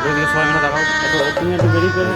ওইদিকে সবাই মিলে দেখাও তুমি একটু বেরিয়ে করে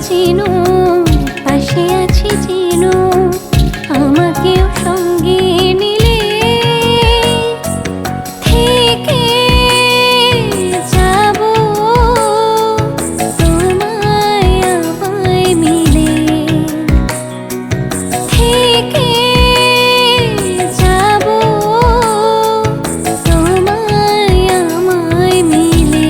চিনো পাশে আছি চিনো আমাকেও সঙ্গে নিলে থেকে যাব তোমায় আমায় মিলে থেকে যাব তোমায় আমায় মিলে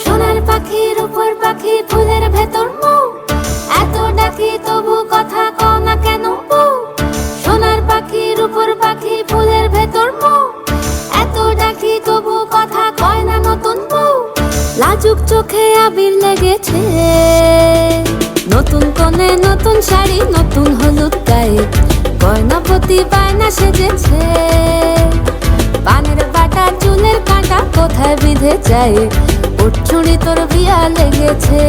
সোনার পাখির উপর পাখি ফুলের ভেতর মৌ, এত ডাকি তবু কথা কও না কেন বউ? সোনার পাখির উপর পাখি ফুলের ভেতর মৌ, এত ডাকি তবু কথা কয় না নতুন বউ। লাজুক চোখে আবির লেগেছে, নতুন কোণে নতুন শাড়ি নতুন হলুদ গায়ে, গয়না প্রতি বায়না সেজেছে। পানের বাটা চুলের কাঁটা কোথায় বিঁধে যায়, উঠছুড়ি তোর বিয়া লেগেছে।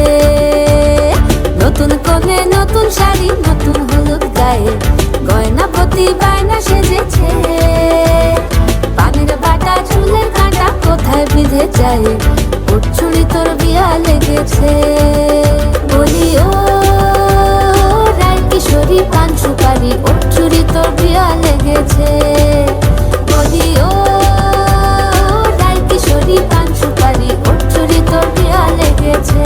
নতুন কোণে নতুন শাড়ি নতুন হলুদ গায়ে, গয়না প্রতি বায়না সেজেছে। পানের বাটা চুলের কাঁটা কোথায় বিঁধে যায়, উঠছুড়ি তোর বিয়া লেগেছে। বলি ও রায় কিশোরী পান সুপারি, উঠছুড়ি তোর বিয়া লেগেছে। বলি ও রায় কিশোরী পান সুপারি, উঠছুড়ি তোর বিয়া লেগেছে।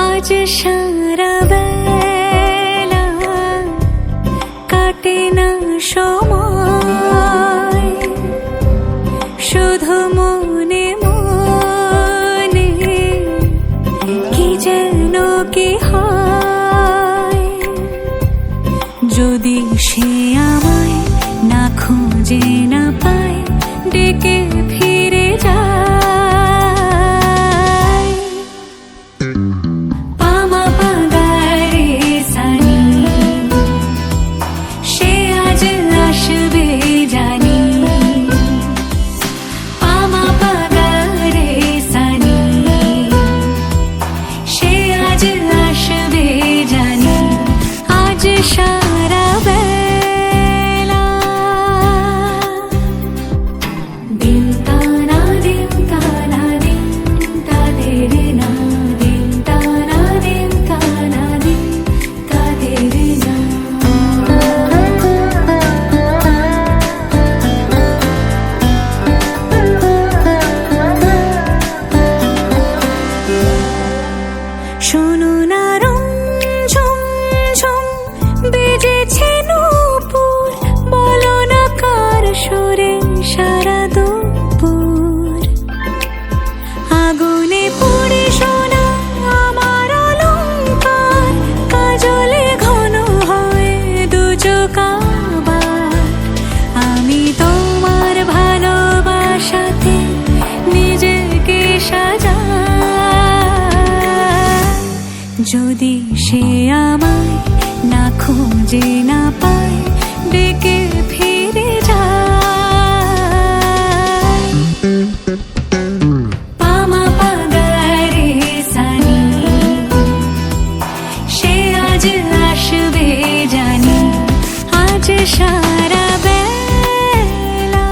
আজ সারা বেলা কাটে না সময়, শুধু মনে মনে কি যেন কি হয়। যদি সে আমায় না খুঁজে না পায়, ডেকে ফিরে যায়। পামা পাগারে সানি, সে আজ আসবে জানি। পামা পাগারে সানি, সে আজ আসবে জানি। আজ সারা বেলা দিন তানা দিন তানা দিন তাদের না, দিন তানা দিন তানা দিন তাদের না। শোনো না রুম ঝুম ঝুম বেজেছে নূপুর, বলো না কার সুরে সারা দুপুর। আগুনে পুড়ে সোনা আমার অলংকার, কাজলে ঘন হয় দু চোখ আবার। আমি তোমার ভালোবাসাতে নিজেকে সাজাই। যদি সে আমায় না খুঁজে না পায়, ডেকে ফিরে যায়। পামা পাগারে সানি, সে আজ আসবে জানি। আজ সারা বেলা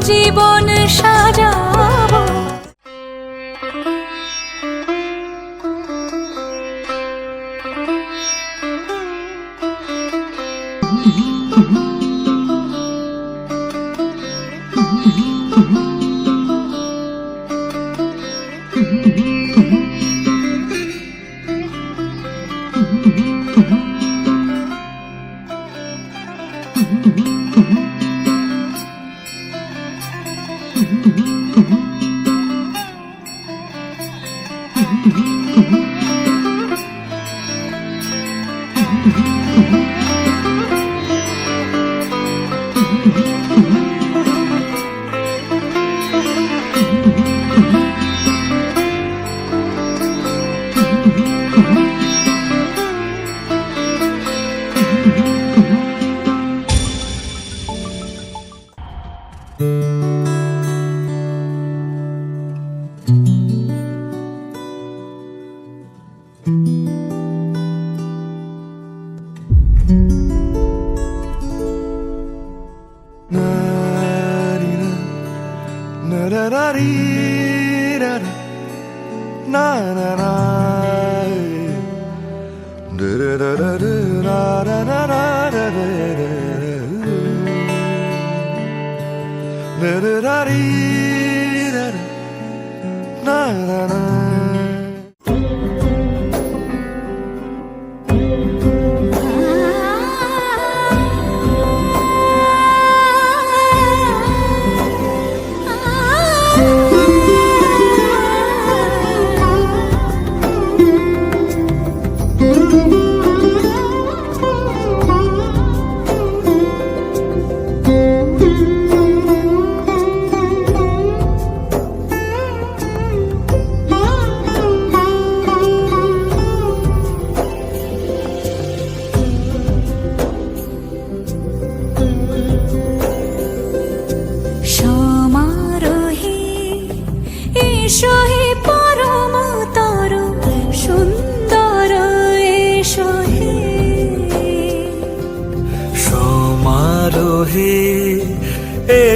জীবন সাজাবো।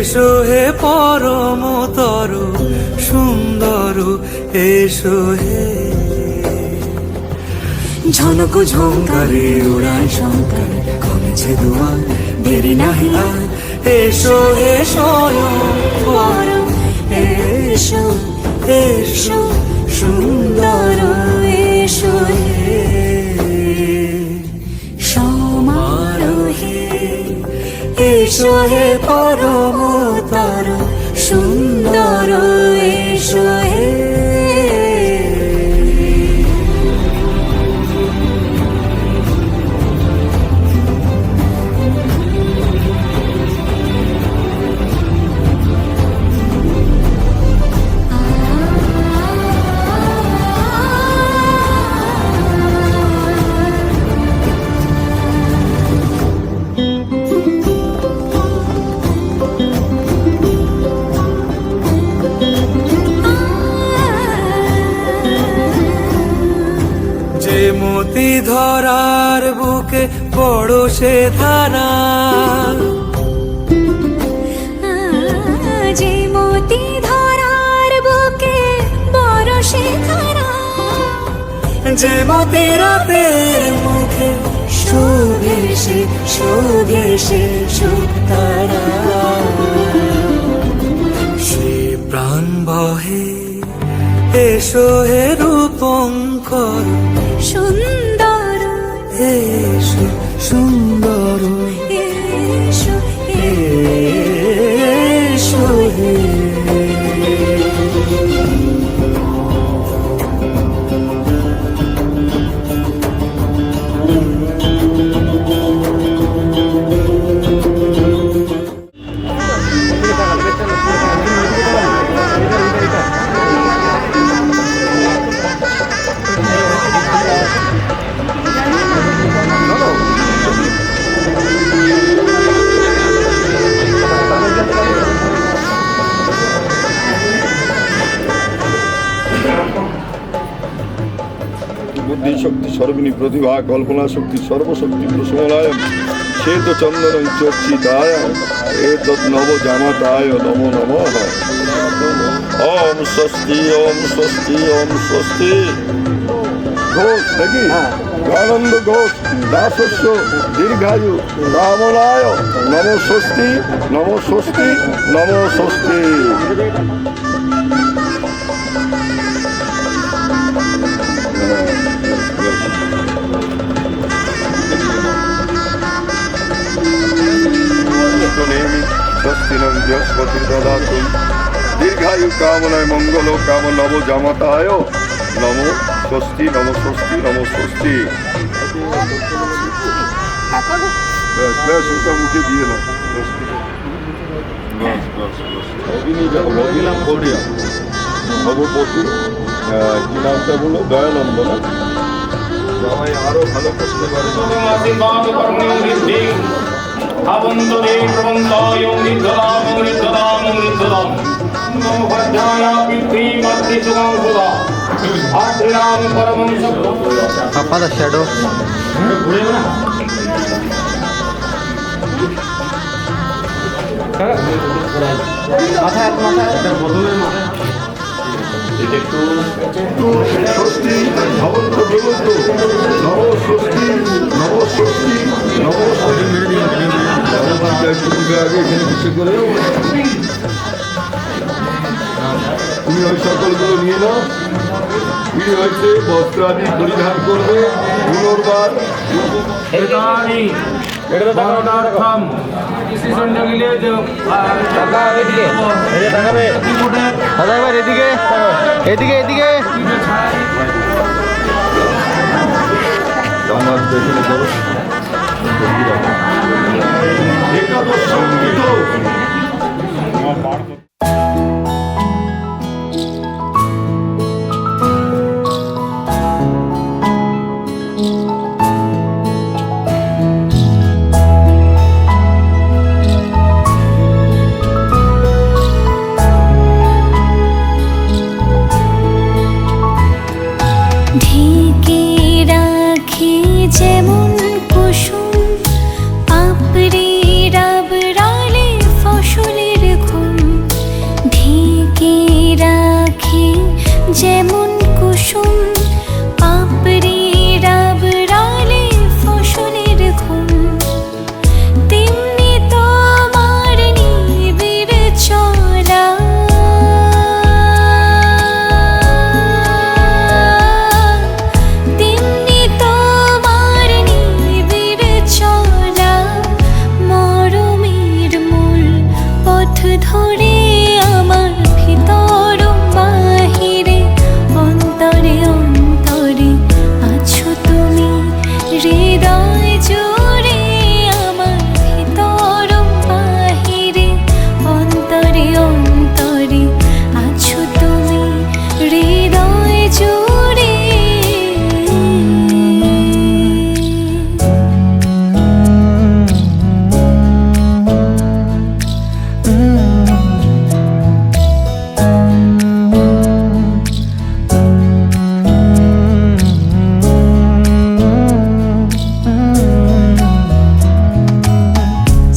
এসো হে পরমতর সুন্দর এসো হে ঝনক ঝঙ্কারে উড়ায় শঙ্কার কমেছে দুয়ার দেরি নাহি আর এসো হে স্বয়ং পরম এসো এসো সুন্দর এসো হে সমারোহে এসো হে পরমতর সুন্দর এসো হে মতি ধরার বুকে বড় সে ধারা যে মতি ধরার বুকে বড় সে ধারা যে মতি রাতের মুখে শোভে সে সুতারা সে প্রাণ বহে এসো হে রূপঙ্কর সুন্দর এসো সুন্দর এসো এসো হে বুদ্ধি শক্তি সর্বিনী প্রতিভা কল্পনা শক্তি সর্বশক্তি প্রসমলায়ন শ্বেত চন্দন চর্চিতায় এতৎ নব জামাতায় নমো নমঃ। ওম স্বস্তি ওম স্বস্তি ওম স্বস্তি। ঘোষ নাকি আনন্দ ঘোষ দাসস্য দীর্ঘায়ু কামনায় নম স্বস্তি নম স্বস্তি নম স্বস্তি। স্বস্তি নম বৃহস্পতি দদাতু দীর্ঘায়ু কামনায় মঙ্গল কাম নব জামাতায় নম স্বস্তি নম স্বস্তি নম স্বস্তি। ব্যাস ব্যাস ওটা মুখে দিয়ে নাও। ব্যাস ব্যাস ব্যাস ভগিনী ভগবতী কি নামটা বলো? দয়ানন্দ না? জামাই আরো ভালো করতে পারে। अवन्तरे प्रवन्ताय निधदाम निधदाम निधदाम नमो भद्राय पृथ्वीमध्ये सुगं सुधा आद्रिणां परमं सत्त्वं Papa the shadow. স্বস্তি ভবন্ত ভবন্ত নব স্বস্তি নব স্বস্তি নব স্বস্তি। আগে এখানে কিছু করে তুমি ওই সকলগুলো নিয়ে নাও। তিনি হয়েছে বস্ত্র আদি পরিধান করবে পুনর্বার। एतानि एतदार्थं शिशुण्डगिले जो দাদা এদিকে দাদা এবার এদিকে এদিকে এদিকে। আমার পেছনে করো একাদশ সঙ্গীত। ঢেকে রাখি যেমন কুসুম পাপড়ি রাবড়ালে ফসলের ঘুম। ঢেকে রাখি যেমন কুসুম পাপড়ি রাবড়ালে ফসলের ঘুম। তেমনি তোমার নিবিড় চলা ধরে আমার ভিতর বাহিরে অন্তরে অন্তরে আছো তুমি হৃদয় জুড়ে। আমার ভিতর বাহিরে অন্তরে অন্তরে আছো তুমি হৃদয় জুড়ে।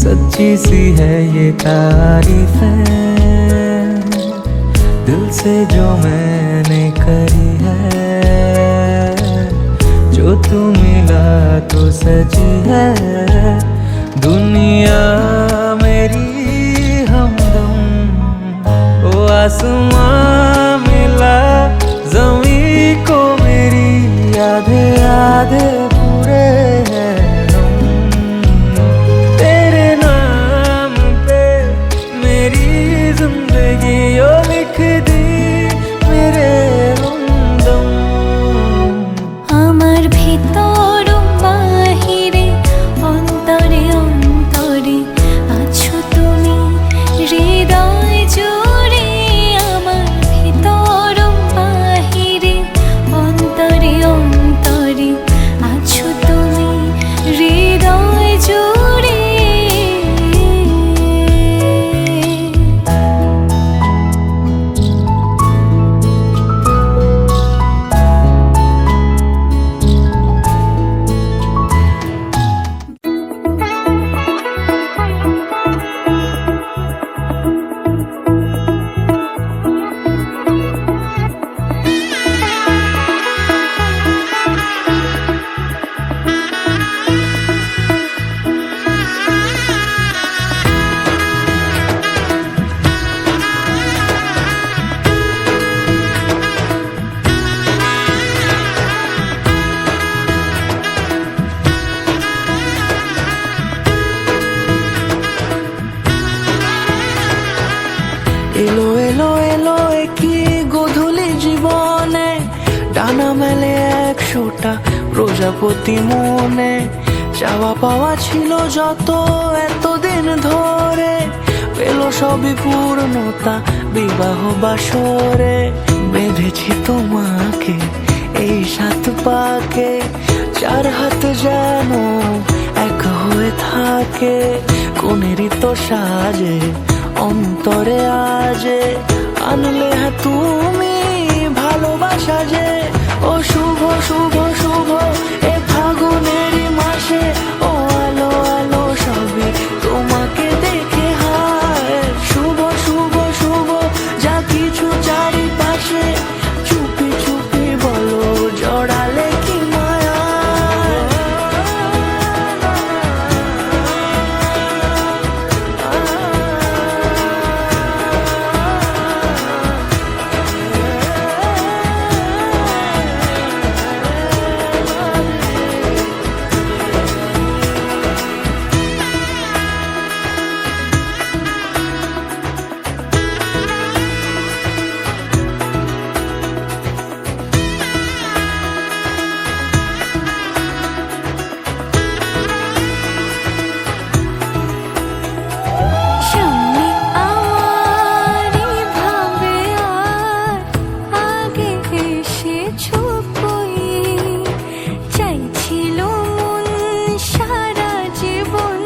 सच्ची सी है ये तारीफ है दिल से जो मैंने करी है। जो तू मिला तो सजी है दुनिया मेरी हमदम। ओ आसमां मिला ज़मीं को मेरी आधे आधे पूरे हैं हम। तेरे नाम पे मेरी जिंदगी ओ लिख दी मेरे हमदम। আমার ভিতর বাহিরে অন্তরে অন্তরে আছো তুমি হৃদয় জুড়ে। আমার মেলে 100টা প্রজাপতি মনে, চাওয়া পাওয়া ছিল যত এতদিন ধরে, পেল সবই পূর্ণতা বিবাহ বাসরে। বেঁধেছি তোমাকে এই 7 পাকে, 4 হাত যেন এক হয়ে থাকে। কোনেরই তো সাজে অন্তরে আজে, আনলে তুমি ভালোবাসা যে। ও শুভ শুভ শুভ এ ফাগুনেরই মাসে, ও আলো আলো সবই তোমাকে দেখে হায়। শুভ শুভ শুভ যা কিছু চারিপাশে, চুপি চুপি বলো জড়ালে কি মায়া। সামনে আমারই ভাবে আর আগে এসেছো কই, চাইছিল মন সারা জীবন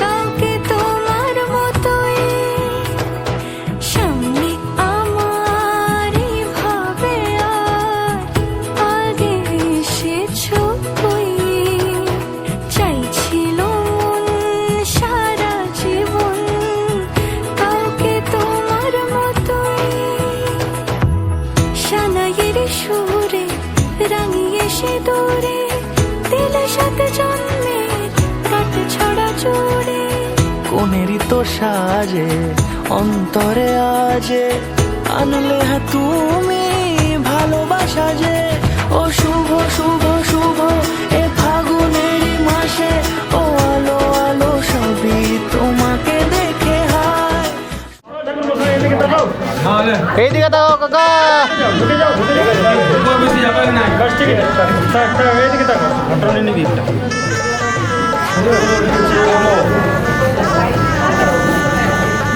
কাউকে তোমার মতোই। সামনে আমারই ভাবে আর আগে এসেছো কই, চাইছিল মন সারা জীবন কাউকে তোমার মতোই। সানাইয়ের সুরে রাঙিয়ে সে দূরে, দিলে 7 জন্মের কাট ছড়া জোড়ে। কোনেরই তো সাজে অন্তরে আজে, আনলে তুমি ভালোবাসা যে। ও শুভ শুভ শুভ এ ফাগুনেরই মাসে, ও আলো আলো সবই তোমাকে দেখে হায়। এইদিকে তাকাও কাকা। বেশি যাবেন না।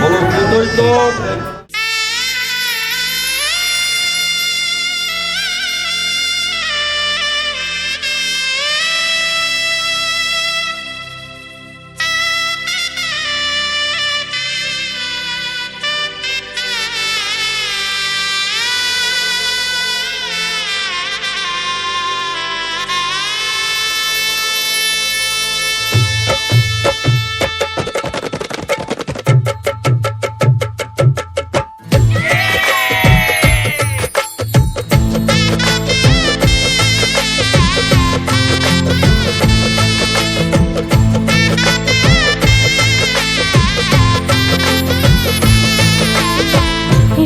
বলো কৃতই তো।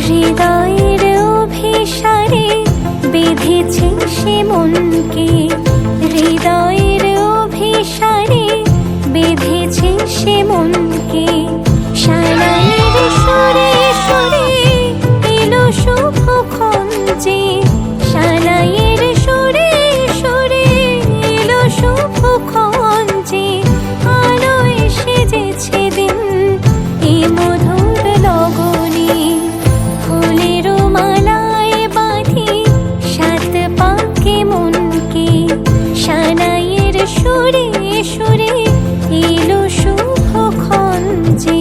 হৃদয়ের অভিসারে বেঁধেছে সে মনকে, হৃদয়ের অভিসারে বেঁধেছে সে মনকে। সানাইয়ের সুরে সুরে এলো শুভক্ষণ যে, সানাইয়ের সুরে সুরে এলো শুভক্ষণ যে। আলো এসে যেছে দিন এ মধুর লগনে, ফুলের মালায় বাঁধি 7 পাকে মনকে। সানাইয়ের সুরে সুরে এলো শুভক্ষণ যে।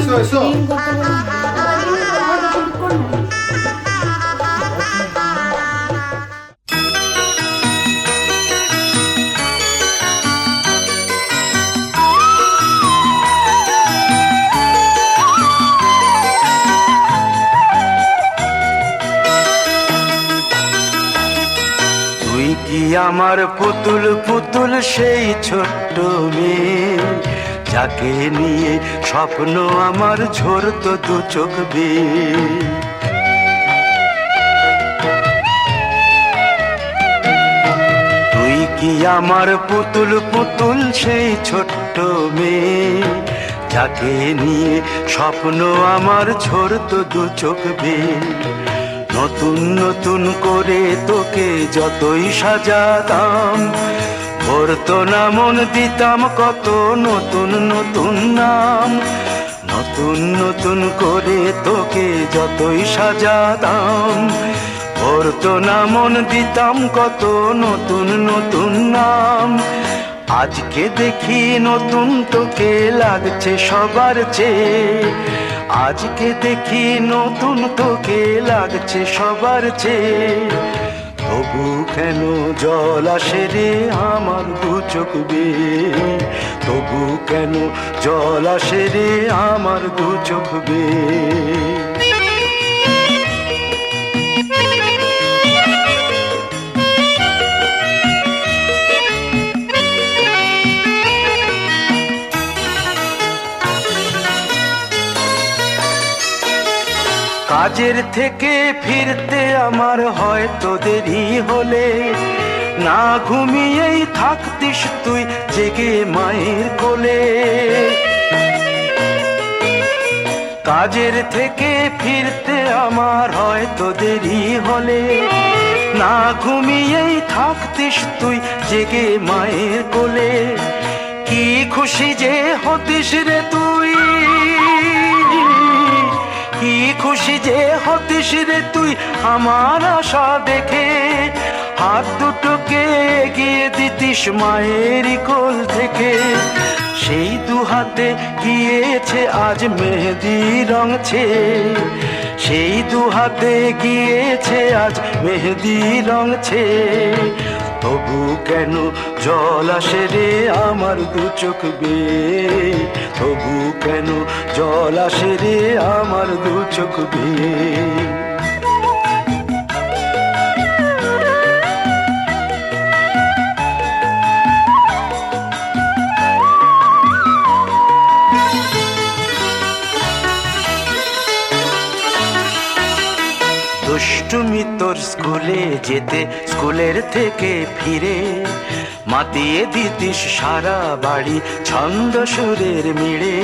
এসো এসো তুই কি আমার পুতুল পুতুল সেই ছোট্ট মেয়ে যাকে নিয়ে স্বপ্ন আমার ঝরতো দু চোখ বেয়ে। তুই কি আমার পুতুল পুতুল সেই ছোট্ট মেয়ে যাকে নিয়ে স্বপ্ন আমার ঝরতো দু চোখ বেয়ে। নতুন নতুন করে তোকে যতই সাজাতাম ভরতো না মন, দিতাম কত নতুন নতুন নাম। নতুন নতুন করে তোকে যতই সাজাতাম ভরতো না মন, দিতাম কত নতুন নতুন নাম। আজকে দেখি নতুন তোকে লাগছে সবার চেয়ে, আজকে দেখি নতুন তোকে লাগছে সবার চেয়ে। তবু কেন জল আসে রে আমার দু চোখ বেয়ে, তবু কেন জল আসে রে আমার দু চোখ বেয়ে। কাজের থেকে ফিরতে আমার হয়তো দেরি হলে, না ঘুমিয়েই থাকতিস তুই জেগে মায়ের কোলে। কাজের থেকে ফিরতে আমার হয়তো দেরি হলে, না ঘুমিয়েই থাকতিস তুই জেগে মায়ের কোলে। কি খুশি যে হতিস রে তুই, কি খুশি যে হতিস রে তুই আমার আশা দেখে। হাত দুটোকে এগিয়ে দিতিস মায়ের কোল থেকে, সেই দু হাতে গিয়েছে আজ মেহেদি রঙছে, সেই দু হাতে গিয়েছে আজ মেহেদি রঙছে। তবু কেন জল আসে রে আমার দু চোখ বেয়ে, তবু কেন জল আসে রে আমার দু চোখ বেয়ে। দুষ্টুমি তোর স্কুলে যেতে, স্কুলের থেকে ফিরে মাতিয়ে দিতিস সারা বাড়ি ছন্দ সুরের মিড়ে।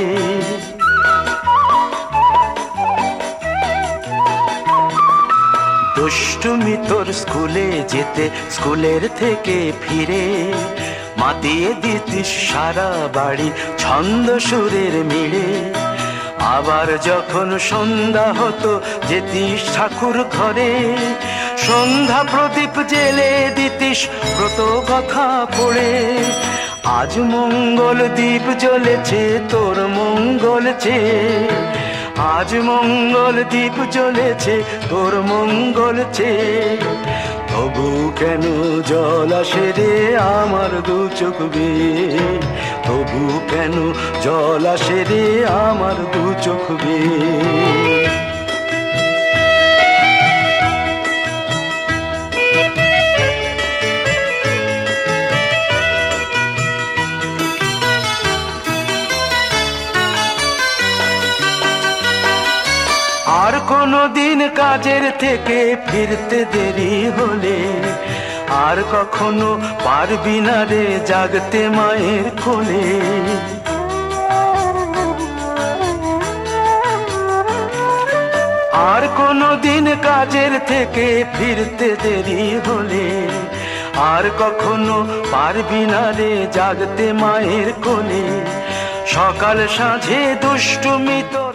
দুষ্টুমি তোর স্কুলে যেতে, স্কুলের থেকে ফিরে মাতিয়ে দিতিস সারা বাড়ি ছন্দ সুরের মিড়ে। আবার যখন সন্ধ্যা হতো যেতিস ঠাকুর ঘরে, সন্ধ্যা প্রদীপ জেলে দিতিস ব্রত কথা পড়ে। আজ মঙ্গল দ্বীপ জ্বলেছে তোর মঙ্গল চেয়ে, আজ মঙ্গল দ্বীপ জ্বলেছে তোর মঙ্গল চেয়ে। তবু কেন জল আসে রে আমার দু চোখ বেয়ে, তবু কেন জল আসে রে আমার দু চোখ বেয়ে। আর কোনো দিন কাজের থেকে ফিরতে দেরি হলে, আর কখনো পারবি না রে জাগতে মায়ের কোলে। আর কোনো দিন কাজের থেকে ফিরতে দেরি হলে, আর কখনো পারবি না রে জাগতে মায়ের কোলে। সকাল সাঁঝে দুষ্টুমি তোর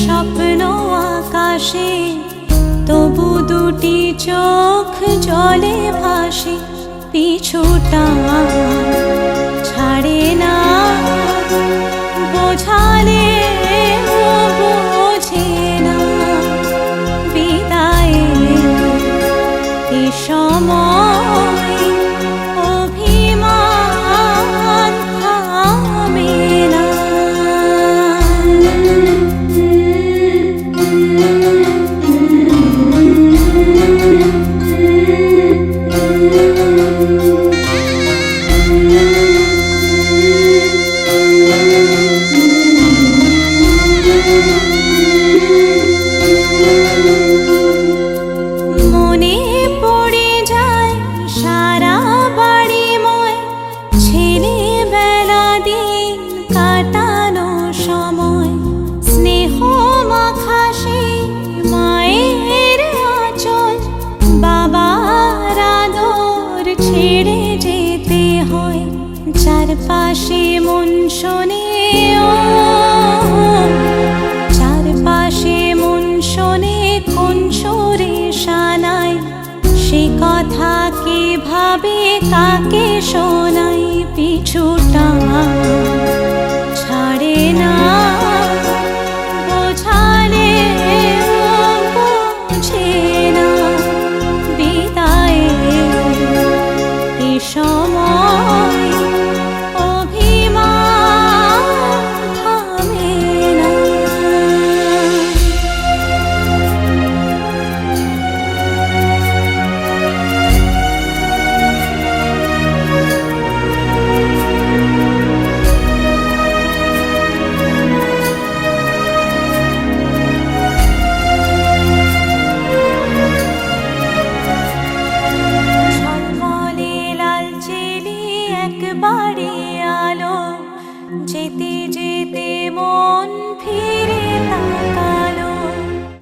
স্বপ্ন আকাশে, তবু দুটি চোখ জলে ভাসে। পিছুটা ছাড়ে না, বোঝালে বোঝে না। বিদায়ের এ সময় অভিমান থামে না। মনে পড়ে যায় সারা বাড়িময়, ছেলেবেলা দিন কাটানো সময়। স্নেহ মাখা সেই মায়ের আঁচল, বাবার আদর ছেড়ে যেতে হয়। চারপাশে মন শোনে, চারপাশে মন শোনে কোন সুরে শানায়। সে কথা কে ভাবে কাকে শোনা